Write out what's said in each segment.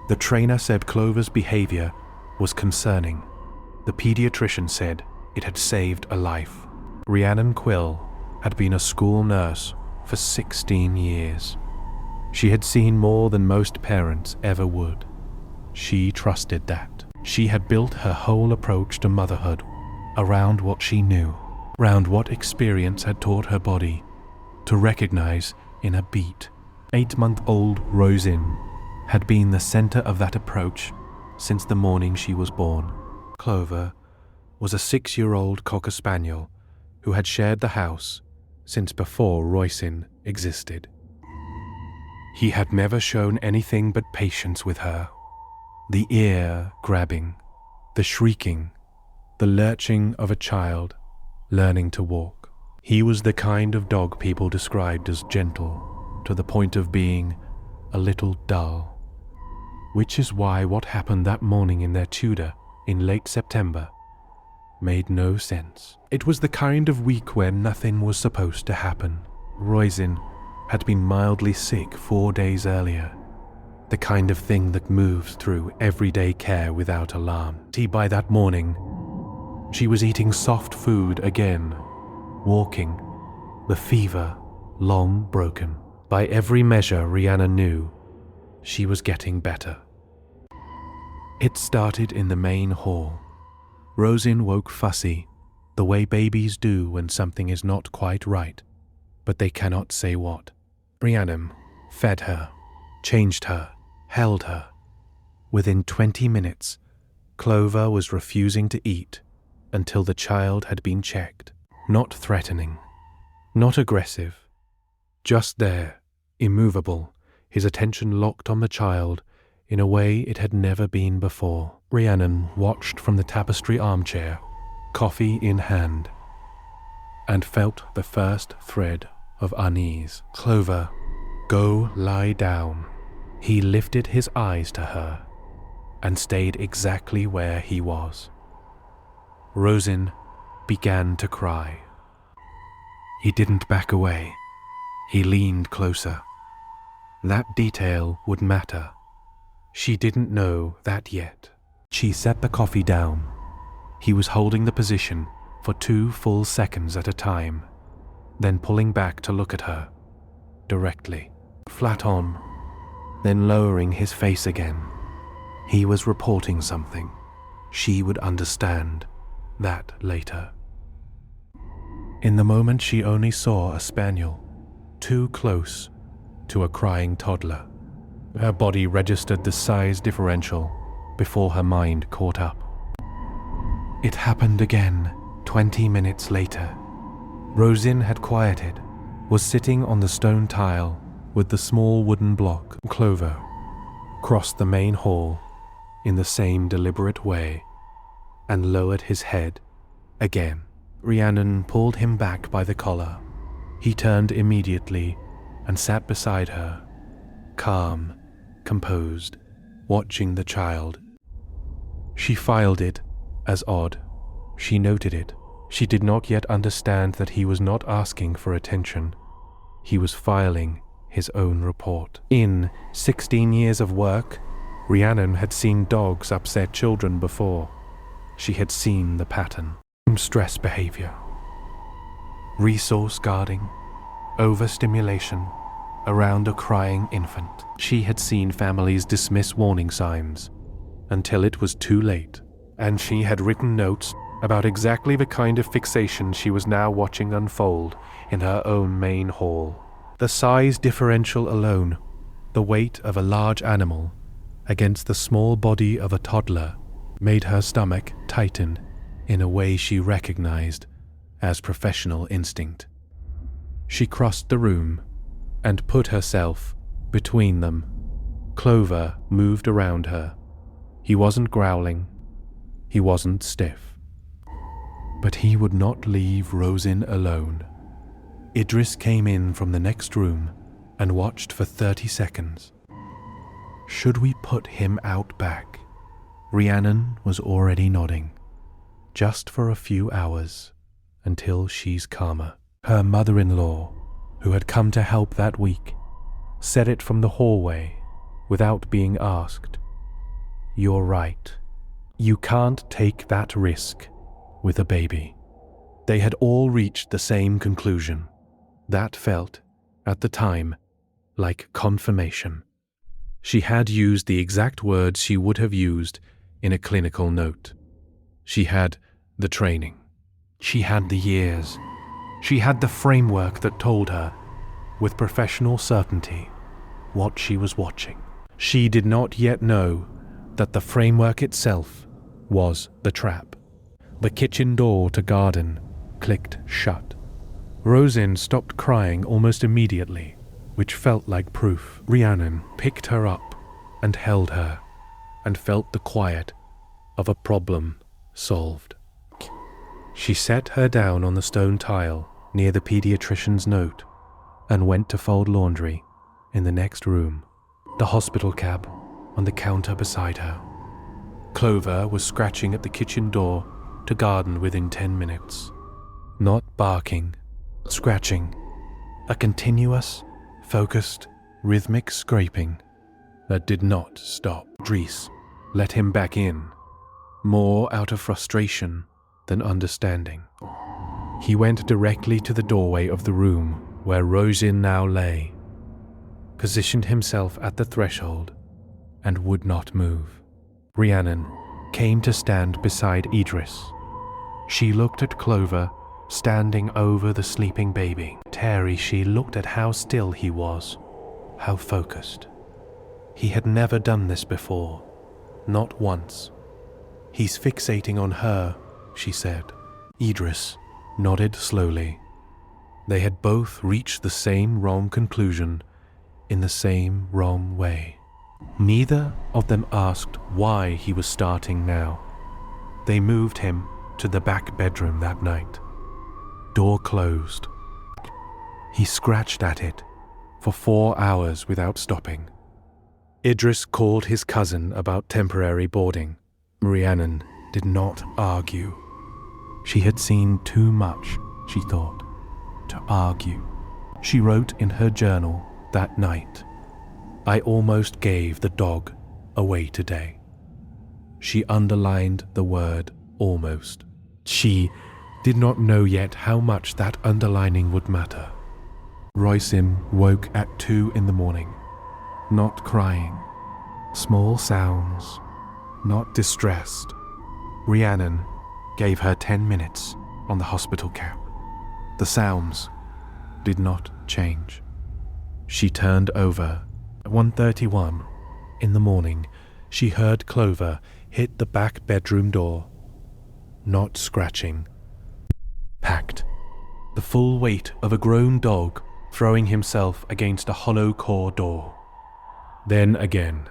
The trainer said Clover's behavior was concerning. The pediatrician said it had saved a life. Rhiannon Quill had been a school nurse for 16 years. She had seen more than most parents ever would. She trusted that. She had built her whole approach to motherhood around what she knew, around what experience had taught her body to recognize in a beat. 8-month-old Rhiannon had been the center of that approach since the morning she was born. Clover was a 6-year-old Cocker Spaniel who had shared the house since before Rhiannon existed. He had never shown anything but patience with her. The ear grabbing, the shrieking, the lurching of a child learning to walk. He was the kind of dog people described as gentle, to the point of being a little dull. Which is why what happened that morning in their Tudor in late September made no sense. It was the kind of week where nothing was supposed to happen. Rhiannon had been mildly sick 4 days earlier, the kind of thing that moves through everyday care without alarm. By that morning, she was eating soft food again, walking, the fever long broken. By every measure Rhiannon knew, she was getting better. It started in the main hall. Rhiannon woke fussy, the way babies do when something is not quite right, but they cannot say what. Rhiannon fed her, changed her, held her. Within 20 minutes, Clover was refusing to eat until the child had been checked. Not threatening, not aggressive, just there, immovable, his attention locked on the child in a way it had never been before. Rhiannon watched from the tapestry armchair, coffee in hand, and felt the first thread of unease. Clover, go lie down. He lifted his eyes to her and stayed exactly where he was. Rhiannon began to cry. He didn't back away. He leaned closer. That detail would matter. She didn't know that yet. She set the coffee down. He was holding the position for 2 full seconds at a time, then pulling back to look at her, directly, flat on, then lowering his face again. He was reporting something. She would understand that later. In the moment she only saw a spaniel, too close to a crying toddler. Her body registered the size differential before her mind caught up. It happened again 20 minutes later. Rhiannon had quieted, was sitting on the stone tile with the small wooden block. Clover crossed the main hall in the same deliberate way and lowered his head again. Rhiannon pulled him back by the collar. He turned immediately and sat beside her, calm, composed, watching the child. She filed it as odd. She noted it. She did not yet understand that he was not asking for attention. He was filing his own report. In 16 years of work, Rhiannon had seen dogs upset children before. She had seen the pattern. Stress behavior, resource guarding, overstimulation around a crying infant. She had seen families dismiss warning signs until it was too late, and she had written notes about exactly the kind of fixation she was now watching unfold in her own main hall. The size differential alone, the weight of a large animal against the small body of a toddler, made her stomach tighten in a way she recognized as professional instinct. She crossed the room and put herself between them. Clover moved around her. He wasn't growling. He wasn't stiff. But he would not leave Rhiannon alone. Idris came in from the next room and watched for 30 seconds. Should we put him out back? Rhiannon was already nodding. Just for a few hours, until she's calmer. Her mother-in-law, who had come to help that week, said it from the hallway, without being asked. "You're right. You can't take that risk with a baby." They had all reached the same conclusion. That felt, at the time, like confirmation. She had used the exact words she would have used in a clinical note. She had the training. She had the years. She had the framework that told her, with professional certainty, what she was watching. She did not yet know that the framework itself was the trap. The kitchen door to garden clicked shut. Rosalind stopped crying almost immediately, which felt like proof. Rhiannon picked her up and held her, and felt the quiet of a problem solved. She set her down on the stone tile near the pediatrician's note and went to fold laundry in the next room, the hospital cab on the counter beside her. Clover was scratching at the kitchen door to garden within 10 minutes. Not barking, scratching, a continuous, focused, rhythmic scraping that did not stop. Dries let him back in, more out of frustration than understanding. He went directly to the doorway of the room where Rosin now lay, positioned himself at the threshold, and would not move. Rhiannon came to stand beside Idris. She looked at Clover, standing over the sleeping baby. Terry, she looked at how still he was, how focused. He had never done this before, not once. "He's fixating on her," she said. Idris nodded slowly. They had both reached the same wrong conclusion in the same wrong way. Neither of them asked why he was starting now. They moved him to the back bedroom that night. Door closed. He scratched at it for 4 hours without stopping. Idris called his cousin about temporary boarding. Rhiannon did not argue. She had seen too much, she thought, to argue. She wrote in her journal that night, "I almost gave the dog away today." She underlined the word almost. She did not know yet how much that underlining would matter. Roisin woke at 2 in the morning, not crying. Small sounds, not distressed. Rhiannon gave her 10 minutes on the hospital cab. The sounds did not change. She turned over. At 1:31 in the morning, she heard Clover hit the back bedroom door. Not scratching. Packed. The full weight of a grown dog throwing himself against a hollow core door. Then again.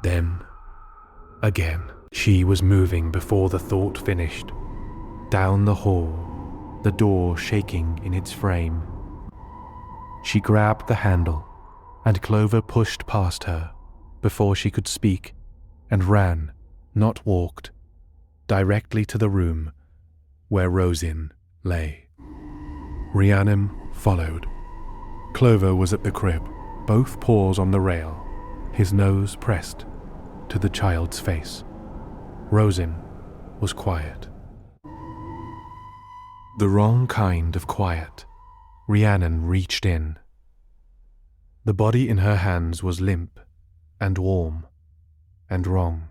Then again. She was moving before the thought finished. Down the hall, the door shaking in its frame. She grabbed the handle, and Clover pushed past her before she could speak, and ran, not walked, directly to the room where Rosin lay. Rhiannon followed. Clover was at the crib, both paws on the rail, his nose pressed to the child's face. Rosin was quiet. The wrong kind of quiet. Rhiannon reached in. The body in her hands was limp and warm and wrong.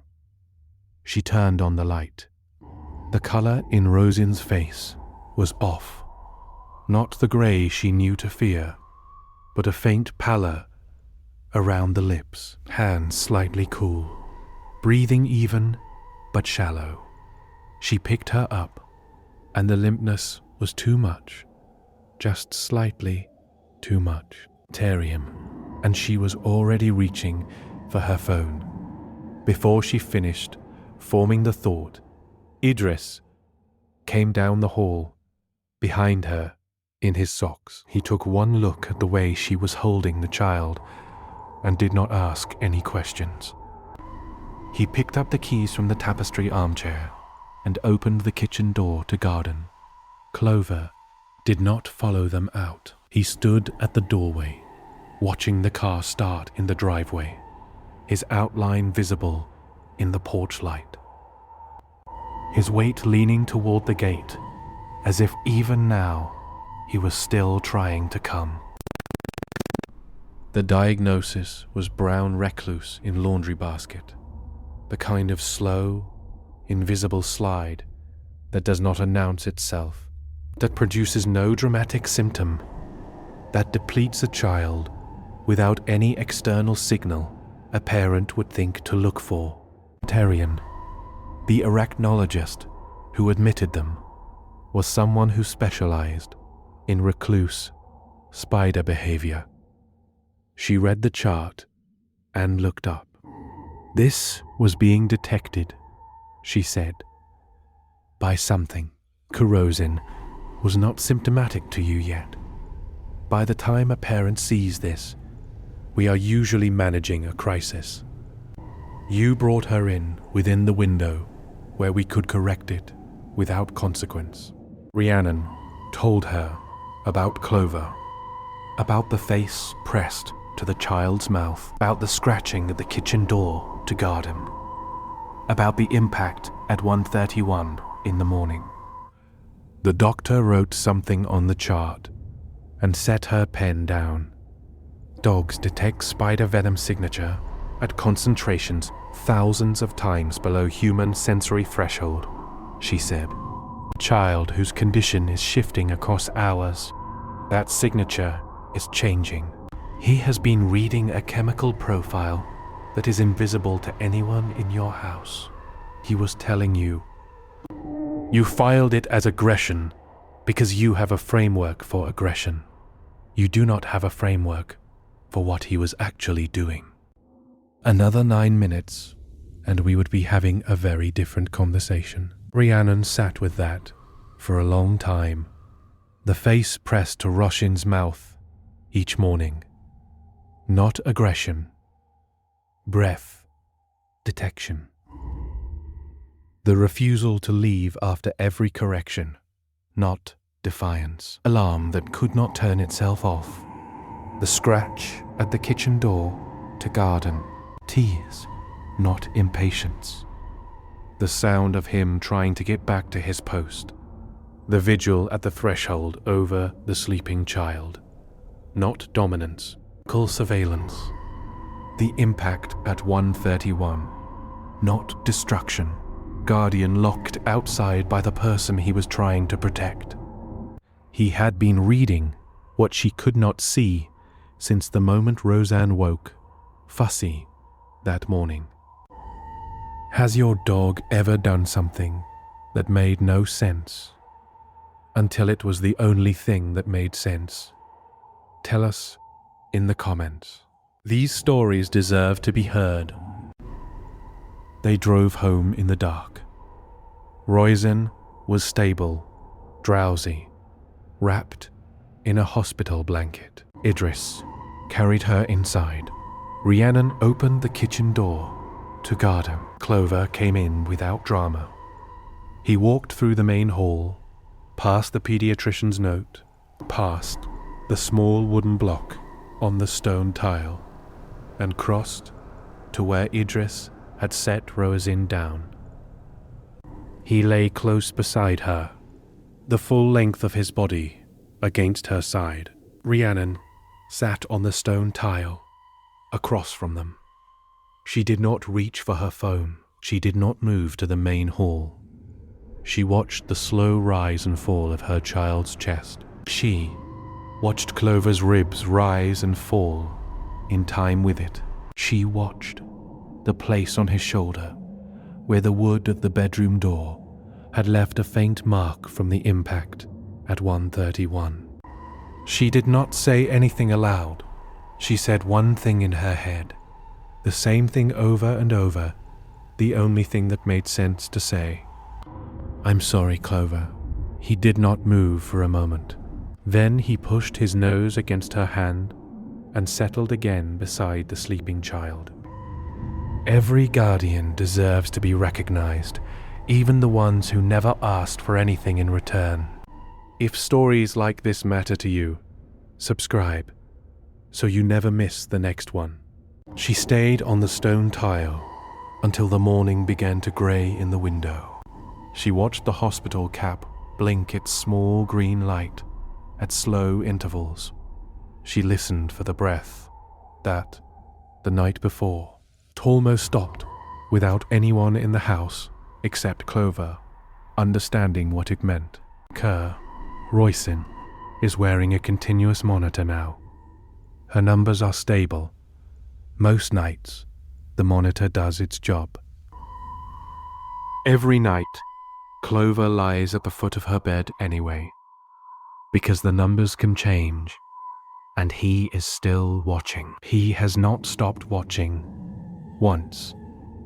She turned on the light. The color in Rosin's face was off. Not the grey she knew to fear, but a faint pallor around the lips, hands slightly cool, breathing even but shallow. She picked her up, and the limpness was too much, just slightly too much. Terium, and she was already reaching for her phone. Before she finished forming the thought, Idris came down the hall, behind her, in his socks. He took one look at the way she was holding the child, and did not ask any questions. He picked up the keys from the tapestry armchair and opened the kitchen door to garden. Clover did not follow them out. He stood at the doorway, watching the car start in the driveway, his outline visible in the porch light, his weight leaning toward the gate, as if even now he was still trying to come. The diagnosis was brown recluse in laundry basket, the kind of slow, invisible slide that does not announce itself, that produces no dramatic symptom, that depletes a child without any external signal a parent would think to look for. Rhiannon, the arachnologist who admitted them, was someone who specialized in recluse spider behavior. She read the chart and looked up. This was being detected, she said, by something. Corrosin was not symptomatic to you yet. By the time a parent sees this, we are usually managing a crisis. You brought her in within the window where we could correct it without consequence. Rhiannon told her about Clover, about the face pressed to the child's mouth, about the scratching at the kitchen door to guard him, about the impact at 1:31 in the morning. The doctor wrote something on the chart and set her pen down. Dogs detect spider venom signature at concentrations thousands of times below human sensory threshold, she said. A child whose condition is shifting across hours, that signature is changing. He has been reading a chemical profile that is invisible to anyone in your house. He was telling you. You filed it as aggression because you have a framework for aggression. You do not have a framework for what he was actually doing. Another 9 minutes, and we would be having a very different conversation. Rhiannon sat with that for a long time, the face pressed to Roshin's mouth each morning. Not aggression, breath, detection. The refusal to leave after every correction, not defiance. Alarm that could not turn itself off. The scratch at the kitchen door to garden. Tears, not impatience. The sound of him trying to get back to his post. The vigil at the threshold over the sleeping child. Not dominance, call surveillance. The impact at 1:31, not destruction. Guardian locked outside by the person he was trying to protect. He had been reading what she could not see since the moment Roseanne woke, fussy, that morning. Has your dog ever done something that made no sense until it was the only thing that made sense? Tell us in the comments. These stories deserve to be heard. They drove home in the dark. Roisin was stable, drowsy, wrapped in a hospital blanket. Idris carried her inside. Rhiannon opened the kitchen door to guard him. Clover came in without drama. He walked through the main hall, past the pediatrician's note, past the small wooden block on the stone tile, and crossed to where Idris had set Roisin down. He lay close beside her, the full length of his body against her side. Rhiannon sat on the stone tile across from them. She did not reach for her phone. She did not move to the main hall. She watched the slow rise and fall of her child's chest. She watched Clover's ribs rise and fall in time with it. She watched the place on his shoulder where the wood of the bedroom door had left a faint mark from the impact at 1:31. She did not say anything aloud. She said one thing in her head, the same thing over and over, the only thing that made sense to say. I'm sorry, Clover. He did not move for a moment. Then he pushed his nose against her hand and settled again beside the sleeping child. Every guardian deserves to be recognized, even the ones who never asked for anything in return. If stories like this matter to you, subscribe so you never miss the next one. She stayed on the stone tile, until the morning began to grey in the window. She watched the hospital cap blink its small green light at slow intervals. She listened for the breath that, the night before, had almost stopped without anyone in the house except Clover understanding what it meant. Rhiannon is wearing a continuous monitor now. Her numbers are stable. Most nights, the monitor does its job. Every night, Clover lies at the foot of her bed anyway, because the numbers can change, and he is still watching. He has not stopped watching once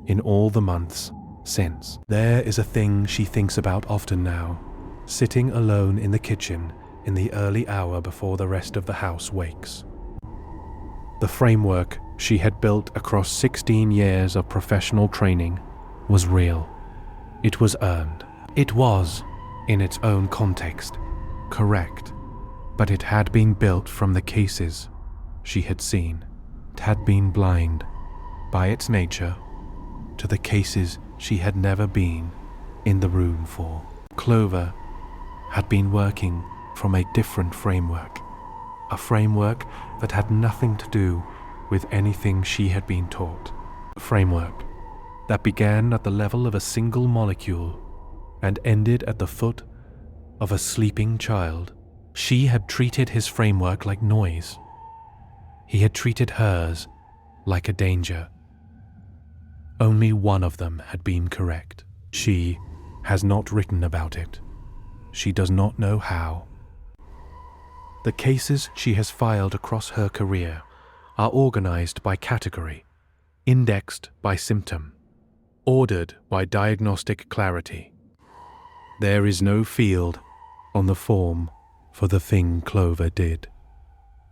in all the months since. There is a thing she thinks about often now, sitting alone in the kitchen in the early hour before the rest of the house wakes. The framework she had built across 16 years of professional training was real. It was earned. It was, in its own context, correct, but it had been built from the cases she had seen. It had been blind, by its nature, to the cases she had never been in the room for. Clover had been working from a different framework, a framework that had nothing to do with anything she had been taught, a framework that began at the level of a single molecule and ended at the foot of a sleeping child. She had treated his framework like noise. He had treated hers like a danger. Only one of them had been correct. She has not written about it. She does not know how. The cases she has filed across her career are organized by category, indexed by symptom, ordered by diagnostic clarity. There is no field on the form for the thing Clover did.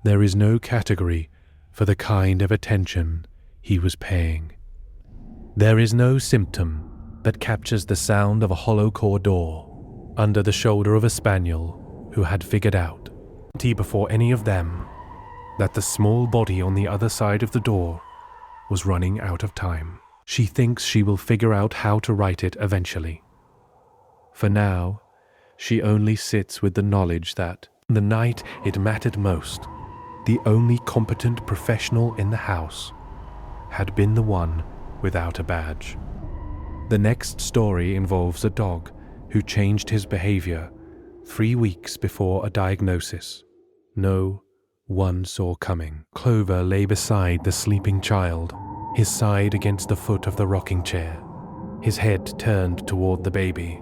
There is no category for the kind of attention he was paying. There is no symptom that captures the sound of a hollow core door under the shoulder of a Spaniel who had figured out, before any of them, that the small body on the other side of the door was running out of time. She thinks she will figure out how to write it eventually. For now, she only sits with the knowledge that, the night it mattered most, the only competent professional in the house had been the one without a badge. The next story involves a dog who changed his behavior 3 weeks before a diagnosis no one saw coming. Clover lay beside the sleeping child, his side against the foot of the rocking chair, his head turned toward the baby.